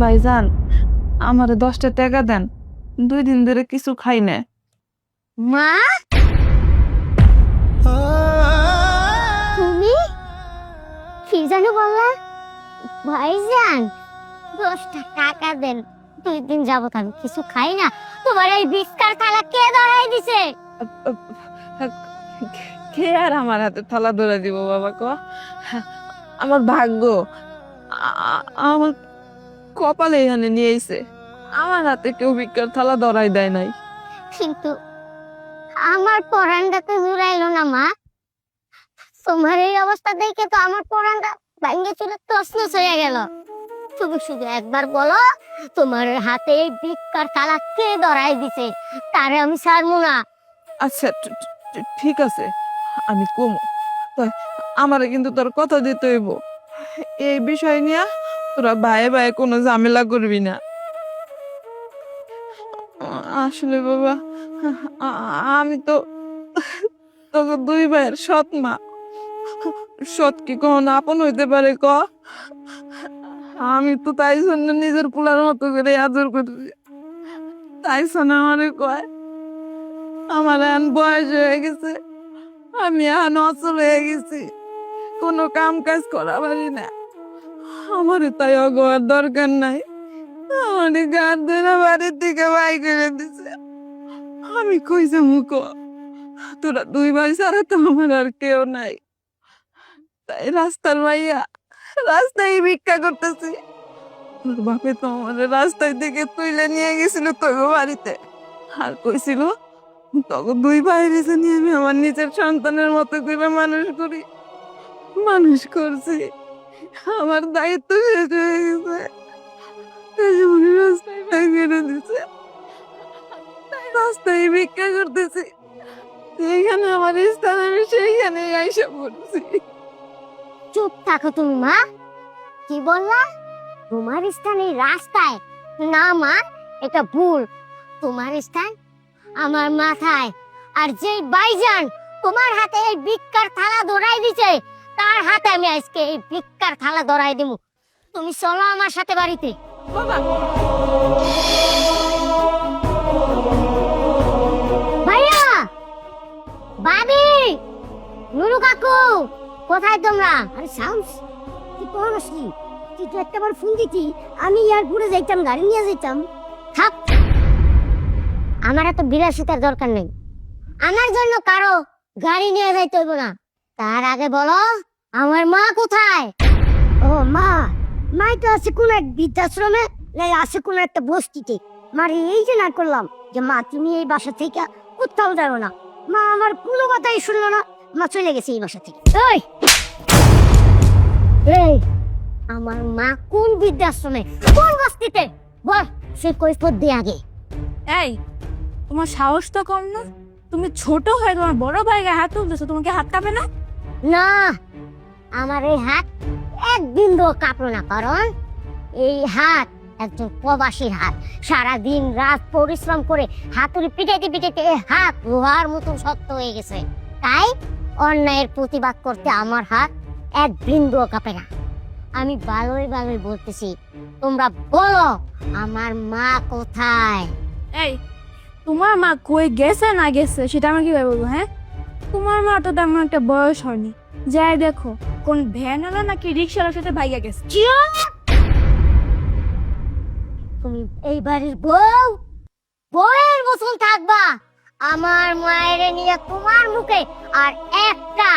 ভাইজান, আমারে 10টা টাকা দেন, 2 দিন ধরে কিছু খাই না। মা, তুমি কি জানো বললা? ভাইজান, 10টা টাকা দেন, 2 দিন যাবত আমি কিছু খাই না। তোমার এই বিস্কার থালা কে ধরাই দিছে? কে আর আমার হাতে থালা ধরে দিব বাবা ক? আমার ভাগ্য, আমার কপালে এখানে নিয়ে এসে আমার হাতে কেউ ভিক্ষার থালা ধরাই দেয় নাই। কিন্তু আমার পরানটা তো জুড়াইলো না মা। তোমার এই অবস্থা দেখে তো আমার পরানটা ভেঙে চুরে তছনছ হয়ে গেল। তুমি শুধু একবার বলো, তোমার হাতে এই ভিক্ষার থালা কে ধরাই দিছে, তারে আমি ছাড়বো না। আচ্ছা, ঠিক আছে, আমি কমো। তাই আমারে কিন্তু তোর কথা দিতে হইব, এই বিষয় নিয়ে তোরা ভাইয়ে ভাইয়ে কোনো ঝামেলা করবি না। আসলে বাবা, আমি তো তোকে 2 ভাইয়ের সৎ মা। সৎ কি কখনো আপন হইতে পারে ক? আমি তো তাই জন্য নিজের পোলার মতো করে আদর করছি। তাই জন্য আমারে কয়, আমার এখন বয়স হয়ে গেছে, আমি এখন অচল হয়ে গেছি, কোনো কাম কাজ করা পারি না। আমারে তাই অগোয়ার দরকার নাই, আমারে গান ধরে বাড়ির দিকে বাই করে দিছে। আমি কই যাবো ক? তোরা 2 ভাই ছাড়া তো আমার আর কেউ নাই। তাই রাস্তার মাইয়া রাস্তায় ভিক্ষা করতেছি। তোর বাপে তো আমার রাস্তায় থেকে তুইলে নিয়ে গেছিল তোর বাড়িতে, আর কইছিল তখন 2 ভাই রেছে নিয়ে আমি আমার নিজের সন্তানের মতো করে মানুষ করি। মানুষ করছি, আমার দায়িত্ব শেষ হয়ে গেছে, তাই আমাকে রাস্তায় বাই করে দিছে। তাই রাস্তায় ভিক্ষা করতেছি, যেখানে আমার স্থান আমি সেইখানে আইসা পড়ছি। চুপ থাকো তুমি মা। কি বললা? তোমার স্থান এই রাস্তায়? না মা, এটা ভুল। তোমার স্থান আমার মাথায়। আর যেই ভাইজান তোমার হাতে এই ভিক্ষার থালা ধরাই দিছে, তার হাতে আমি আজকে এই ভিক্ষার থালা ধরাই দিব। তুমি চলো আমার সাথে বাড়িতে। বাবা, ভাইয়া, ভাবি, নুরু কাকু, কোথায় তোমরা? আরে শামস, তুই কোন আসলি? তুই তো একটাবার ফোন দিতি, আমি এয়ারপোর্টে যাইতাম, গাড়ি নিয়ে যাইতাম। থাক, আমার এত বিলাসিতার দরকার নেই। আমার জন্য কারো গাড়ি নিয়ে যাইতে হইব না। তার আগে বলো, আমার মা কোথায়? ও মা, মাই তো আছে কোন এক বৃদ্ধাশ্রমে, নাই আছে কোন একটা বস্তিতে। মার এই যে না করলাম যে মা তুমি এই বাসা থেকে কোথাও যাও না। মা আমার কোনো কথাই শুনলো না, মা চলে গেছে এই বাসা থেকে। এই এই, আমার মা কোন বৃদ্ধাশ্রমে, কোন বস্তিতে, বল, সে কৈফত দে আগে। এই, তোমার সাহস তো কম না? তুমি ছোট হয়ে তোমার বড় ভাইকে হাত তুলতেছো, তোমাকে হাত কাঁপে না? না, আমার এই হাত এক বিন্দু কাঁপলো না, কারণ এই হাত একজন প্রবাসীর হাত। সারা দিন রাত পরিশ্রম করে হাতুড়ি পিটাইতে পিটাইতে এই হাত লোহার মতো শক্ত হয়ে গেছে। তাই অন্যায়ের প্রতিবাদ করতে আমার হাত এক বিন্দু কাঁপে না। আমি ভালোই ভালোই বলতেছি, তোমরা বলো আমার মা কোথায়? এই, তোমার মা কই গেছে না গেছে সেটা আমি কিভাবে বলবো? হ্যাঁ, তোমার মা তো তেমন একটা বয়স হয়নি, যাই দেখো কোন ভ্যানওয়ালা নাকি রিক্সাওয়ালার সাথে ভাইয়া গেছে। তুমি এই বাড়ির বউ, বউয়ের মতন থাকবা। আমার মায়ের নিয়ে তোমার মুখে আর একটা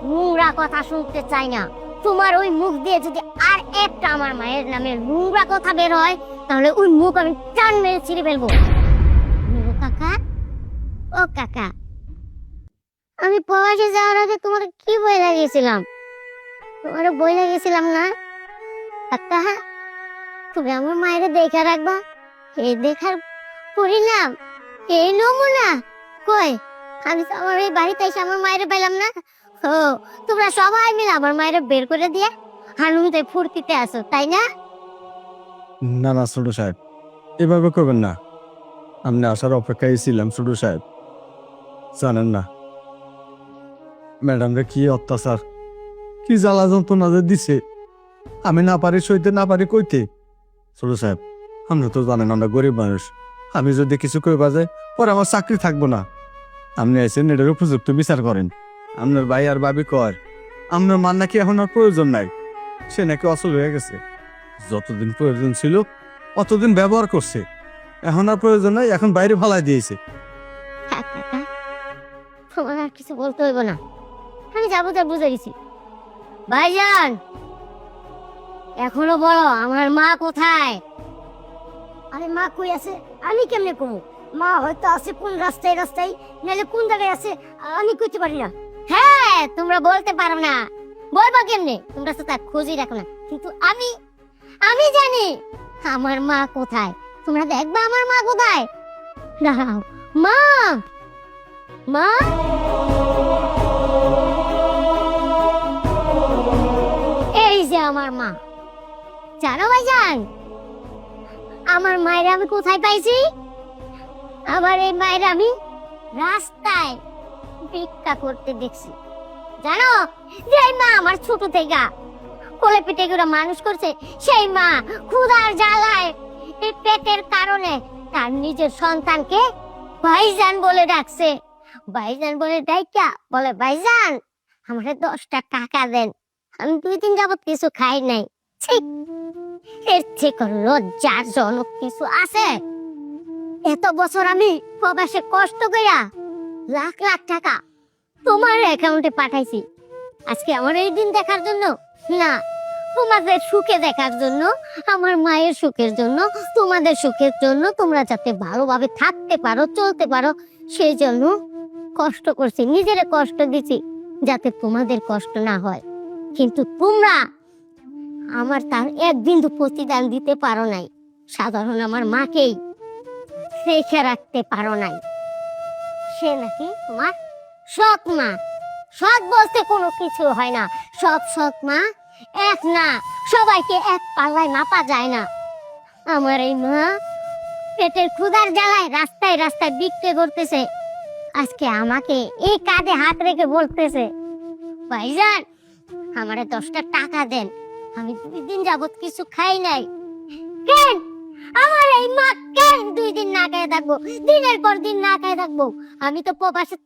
নোংরা কথা শুনতে চাই না। তোমার ওই মুখ দিয়ে যদি আর একটা আমার মায়ের নামে নোংরা কথা বের হয়, তাহলে ওই মুখ আমি টান মেরে ছিঁড়ে ফেলবো। নুরু কাকা, ও কাকা, আমি প্রবাসে যাওয়ার আগে তোমার কি বই লাগিয়েছিলাম? তোমার বই লাগিয়েছিলাম না কাকা? তুমি আমার মায়ের দেখে রাখবা। এই দেখার পরিণাম, এই নমুনা কই? আমি তো আমার এই বাড়িতে এসে আমার মায়ের পেলাম না। ও, তোমরা সবাই মিলে আমার মায়ের বের করে দিয়ে হানুমতে ফুর্তিতে আসো, তাই না? না না ছোট সাহেব, এভাবে করবেন না। আপনি আসার অপেক্ষায় ছিলাম ছোট সাহেব। জানেন না ম্যাডামরা কি অত্যাচার, কি জ্বালা যন্ত্রণা যে দিছে, আমি না পারি সইতে, না পারি কইতে। ছোট সাহেব, আমরা তো জানেন আমরা গরিব মানুষ। আমি যদি কিছু করবা যায় পরে আমার চাকরি থাকবো না। আপনি আইসেন, এটার উপযুক্ত বিচার করেন। আপনার ভাই আর ভাবি কর আপনার মান নাকি এখন আর প্রয়োজন নাই, সে নাকি অচল হয়ে গেছে। যতদিন প্রয়োজন ছিল অতদিন ব্যবহার করছে, এখন আর প্রয়োজন নাই, এখন বাইরে ফালাই দিয়েছে। থাক কাকা, তোমার আর কিছু বলতে হইব না, আমি যাবো যা বুঝে গেছি। ভাইজান, এখনো বলো আমার মা কোথায়? আরে মা কই আছে আমি কেমনে কমু? মা হয়তো আছে কোন রাস্তায় রাস্তায়, নাহলে কোন জায়গায় আছে আমি কইতে পারি না। হ্যাঁ, তোমরা বলতে পারো না, বলবা কেমনে? তোমরা তো তার খোঁজই রাখো না, কিন্তু আমি জানি আমার মা কোথায়। তোমরা দেখবা আমার মা কোথায়। দাঁড়াও, মা, মা, এই যে আমার মা। জানো ভাইজান, আমার মায়ের আমি কোথায় পাইছি? আমার এই মায়ের আমি রাস্তায় ভিক্ষা করতে দেখছি। জানো, যে মা আমার ছোট থেকে কোলে পিঠে করে মানুষ করছে, সেই মা ক্ষুধার জ্বালায় এই পেটের কারণে তার নিজের সন্তানকে ভাইজান বলে ডাকছে। ভাইজান বলে ডাইকা বলে, ভাইজান আমাকে 10টা টাকা দেন, আমি 2 দিন যাবত কিছু খাই নাই। ঠিক এর থেকে লজ্জাজনক কিছু আছে? এত বছর আমি প্রবাসে কষ্ট কইরা লাখ লাখ টাকা তোমার অ্যাকাউন্টে পাঠাইছি, আজকে আমার এই দিন দেখার জন্য না, তোমাদের সুখে দেখার জন্য, আমার মায়ের সুখের জন্য, তোমাদের সুখের জন্য, তোমরা যাতে ভালোভাবে থাকতে পারো, চলতে পারো, সেই জন্য কষ্ট করছি, নিজের কষ্ট দিছি যাতে তোমাদের কষ্ট না হয়। কিন্তু তোমরা আমার তার এক বিন্দু প্রতিদান দিতে পারো নাই, সাধারণ আমার মাকেই রেখে রাখতে পারো নাই। সে নাকি তোমার সৎ মা। সৎ বলতে কোনো কিছু হয় না, সৎ মা এক না, সবাইকে এক পাল্লায় মাপা যায় না। আমার এই মা পেটের ক্ষুধার জ্বালায় রাস্তায় রাস্তায় বিক্রি করতেছে, আজকে আমাকে এই কাঁধে হাত রেখে বলতেছে, ভাইজান আমারে 10টা টাকা দেন, আমি 2 দিন যাবত কিছু খাই নাই। কেন আমার এই মা কেন 2 দিন না খেয়ে থাকবো, দিনের পর দিন না খেয়ে থাকবো? আমি তো প্রবাসে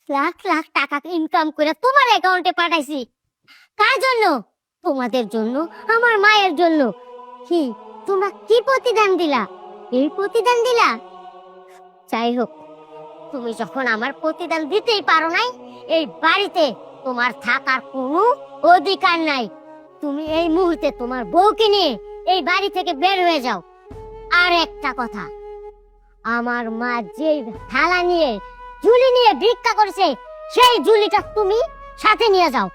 লাখ লাখ টাকা ইনকাম করে তোমার অ্যাকাউন্টে পাঠাইছি। কার জন্য? তোমাদের জন্য, আমার মায়ের জন্য। কি তোমরা কি প্রতিদান দিলা? এই প্রতিদান দিলা? যাই হোক, তুমি যখন আমার প্রতিদান দিতেই পারো নাই, এই বাড়িতে তোমার থাকার কোনো অধিকার নাই। তুমি এই মুহূর্তে তোমার বউকে নিয়ে এই বাড়ি থেকে বের হয়ে যাও। আর একটা কথা, আমার মা যে থালা নিয়ে ঝুলি নিয়ে ভিক্ষা করেছে, সেই ঝুলিটা তুমি সাথে নিয়ে যাও।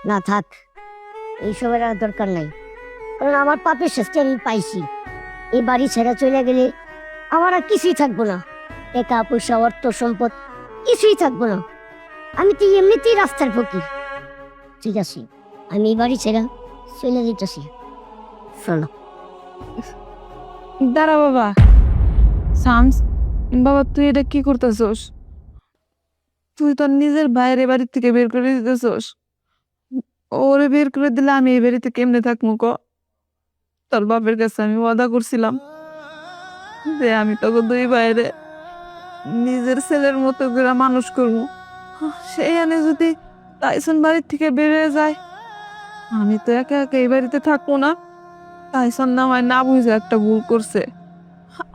না থাক, এইসবের আর দরকার নাই, কারণ আমার পাপের শাস্তি আমি পাইছি। এই বাড়ি ছেড়ে চলে গেলে আমার আর কিছুই থাকবো না, টাকা পয়সা অর্থ সম্পদ কিছুই থাকবো না। আমি তো এমনিতেই রাস্তার ফকির। ঠিক আছে, আমি এই বাড়ি ছেড়ে চলে যেতেছি। শোনো, দাঁড়া বাবা। শামস, বাবা তুই এটা কি করতেছস? তুই তোর নিজের বাইরে বাড়ি থেকে বের করে দিতেছস। ওরে বের করে দিলে আমি এই বাড়িতে কেমনে থাকবো ক? তোর বাপের কাছে আমি ওয়াদা করছিলাম যে আমি তোকে 2 ভাইরে নিজের ছেলের মতো করে মানুষ করবো। সেই আনে যদি টাইসন বাড়ির থেকে বেরিয়ে যায়, আমি তো একা একা এই বাড়িতে থাকবো না। টাইসন না হয় না বুঝে একটা ভুল করছে।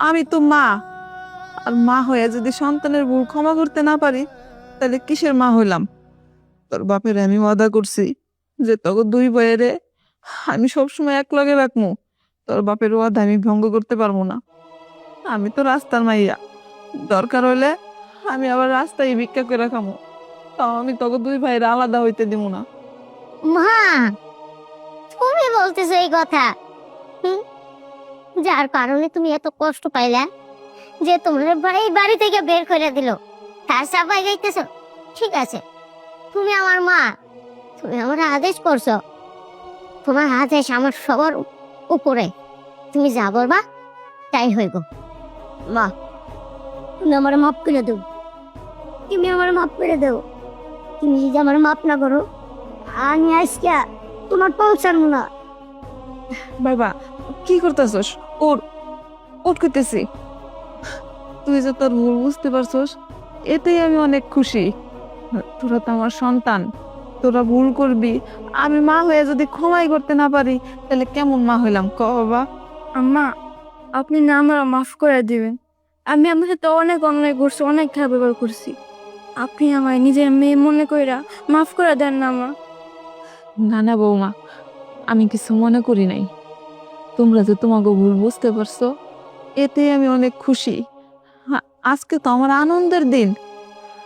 আমি তো মা, আর মা হয়ে যদি সন্তানের ভুল ক্ষমা করতে না পারি, তাহলে কিসের মা হইলাম? তোর বাপের আমি ওয়াদা করছি যে তোকে 2 ভাইরে আমি সবসময় এক লগে রাখবো। তোর বাপের ওয়াদা আমি ভঙ্গ করতে পারবো না। আমি তো রাস্তার মাইয়া, দরকার হইলে আমি আবার রাস্তায় ভিক্ষা করে খামো, তাও আমি তোকে 2 ভাইরে আলাদা হইতে দিব না। মা তুমি বলতেছো এই কথা? যার কারণে তুমি এত কষ্ট পাইলা, যে তোমার এই বাড়ি থেকে বের করে দিল, তার সাফাই গাইতেছো? ঠিক আছে, তুমি আমার মা, তুমি আমার আদেশ করছো, তোমার আদেশ আমার সবার উপরে, তুমি যা বলবা তাই হইব। মা তুমি আমার মাফ করে দেও, তুমি আমার মাফ করে দেও। তুমি যদি আমার মাফ না করো, আমি আজকে তোমার পৌঁছানো না। বাবা কি করতেছস? ওর ওট করতেছি। তুই যে তোর ভুল বুঝতে পারছস, এতেই আমি অনেক খুশি। তোরা তো আমার সন্তান, তোরা ভুল করবি, আমি মা হয়ে যদি ক্ষমাই করতে না পারি তাহলে কেমন মা হইলাম ক বাবা? আম্মা, আপনি না আমার মাফ করে দিবেন। আমি আপনার সাথে অনেক অন্যায় করছি, অনেক খারাপ ব্যবহার করছি। আপনি আমায় নিজের মেয়ে মনে কইরা মাফ করে দেন না মা। না না বৌমা, আমি কিছু মনে করি নাই। তোমরা যে তোমাকে ভুল বুঝতে পারছো, এতে আমি অনেক খুশি। আজকে তো আমার আনন্দের দিন।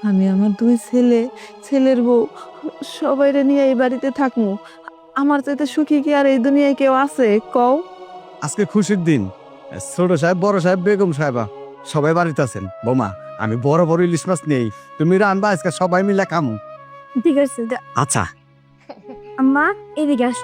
আমি আমার দুই ছেলে, ছেলের বউ সবাইরে নিয়ে এই বাড়িতে থাকবো। আমার চাইতে সুখী কি আর এই দুনিয়ায় কেউ আছে কও? আজকে খুশির দিন। ছোট সাহেব, বড় সাহেব, বেগম সাহেবা সবাই বাড়িতে আছেন। বোমা, আমি বড় বড় ইলিশ মাছ নেই, তুমি রানবা, আজকে সবাই মিলে খামু। ঠিক আছে আচ্ছা। আম্মা, এদিকে আস।